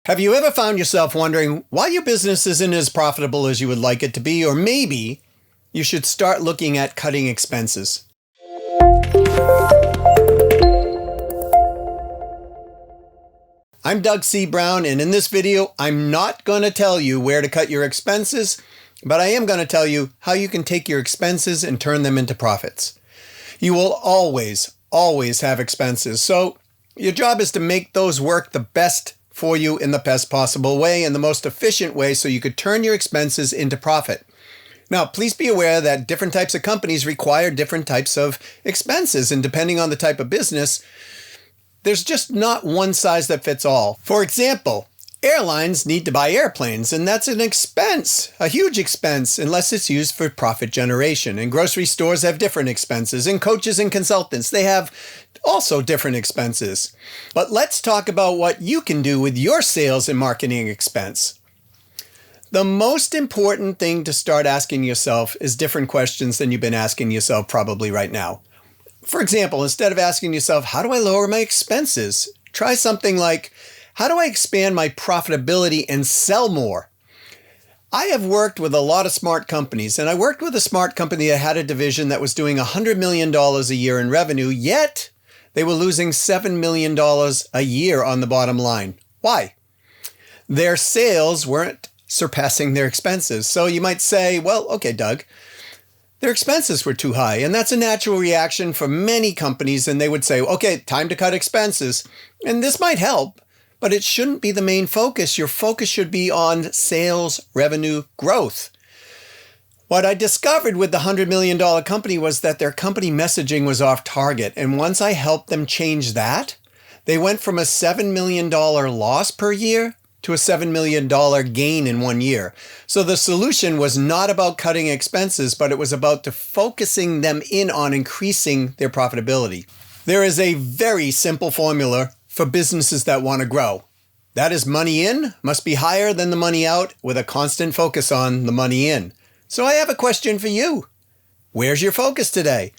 Have you ever found yourself wondering why your business isn't as profitable as you would like it to be? Or maybe you should start looking at cutting expenses. I'm Doug C. Brown, and in this video, I'm not going to tell you where to cut your expenses, but I am going to tell you how you can take your expenses and turn them into profits. You will always have expenses, so your job is to make those work the best for you in the best possible way and the most efficient way so you could turn your expenses into profit. Now, please be aware that different types of companies require different types of expenses, and depending on the type of business, there's just not one size that fits all. For example, airlines need to buy airplanes, and that's an expense, a huge expense, unless it's used for profit generation. And grocery stores have different expenses, and coaches and consultants, they have also different expenses. But let's talk about what you can do with your sales and marketing expense. The most important thing to start asking yourself is different questions than you've been asking yourself probably right now. For example, instead of asking yourself, how do I lower my expenses? Try something like, how do I expand my profitability and sell more? I have worked with a lot of smart companies, and I worked with a smart company that had a division that was doing $100 million a year in revenue, yet they were losing $7 million a year on the bottom line. Why? Their sales weren't surpassing their expenses. So you might say, well, okay, Doug, their expenses were too high. And that's a natural reaction for many companies. And they would say, okay, time to cut expenses. And this might help, but it shouldn't be the main focus. Your focus should be on sales revenue growth. What I discovered with the $100 million company was that their company messaging was off target. And once I helped them change that, they went from a $7 million loss per year to a $7 million gain in 1 year. So the solution was not about cutting expenses, but it was about focusing them in on increasing their profitability. There is a very simple formula for businesses that want to grow. That is, money in must be higher than the money out, with a constant focus on the money in. So I have a question for you. Where's your focus today?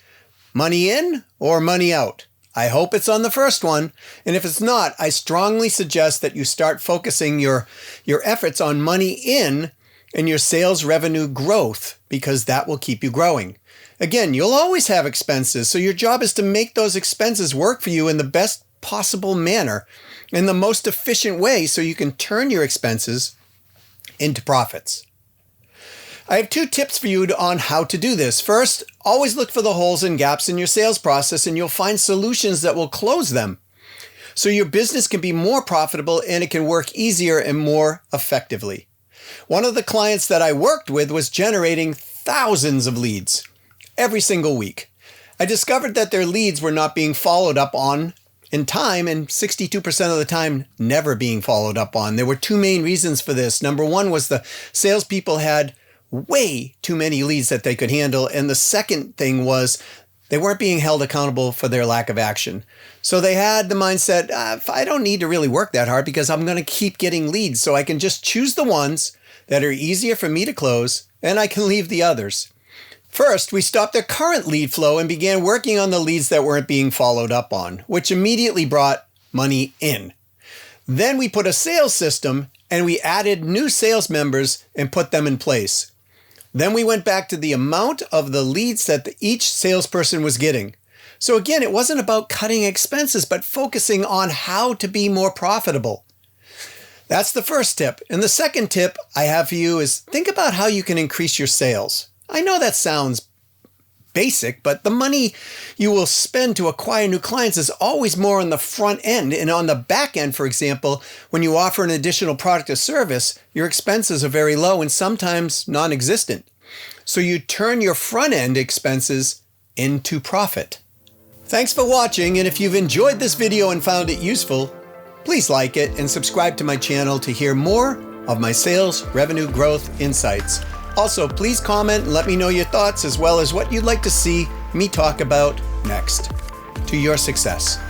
Money in or money out? I hope it's on the first one. And if it's not, I strongly suggest that you start focusing your efforts on money in and your sales revenue growth, because that will keep you growing. Again, you'll always have expenses, so your job is to make those expenses work for you in the best possible manner, in the most efficient way, so you can turn your expenses into profits. I have 2 tips for you on how to do this. First, always look for the holes and gaps in your sales process, and you'll find solutions that will close them, so your business can be more profitable and it can work easier and more effectively. One of the clients that I worked with was generating thousands of leads every single week. I discovered that their leads were not being followed up on in time, and 62% of the time never being followed up on. There were 2 main reasons for this. Number 1 was the salespeople had way too many leads that they could handle. And the second thing was they weren't being held accountable for their lack of action. So they had the mindset, I don't need to really work that hard because I'm going to keep getting leads. So I can just choose the ones that are easier for me to close, and I can leave the others. First, we stopped their current lead flow and began working on the leads that weren't being followed up on, which immediately brought money in. Then we put a sales system and we added new sales members and put them in place. Then we went back to the amount of the leads that each salesperson was getting. So again, it wasn't about cutting expenses, but focusing on how to be more profitable. That's the first tip. And the second tip I have for you is think about how you can increase your sales. I know that sounds basic, but the money you will spend to acquire new clients is always more on the front end. And on the back end, for example, when you offer an additional product or service, your expenses are very low and sometimes non-existent. So you turn your front end expenses into profit. Thanks for watching, and if you've enjoyed this video and found it useful, please like it and subscribe to my channel to hear more of my sales revenue growth insights. Also, please comment and let me know your thoughts, as well as what you'd like to see me talk about next. To your success.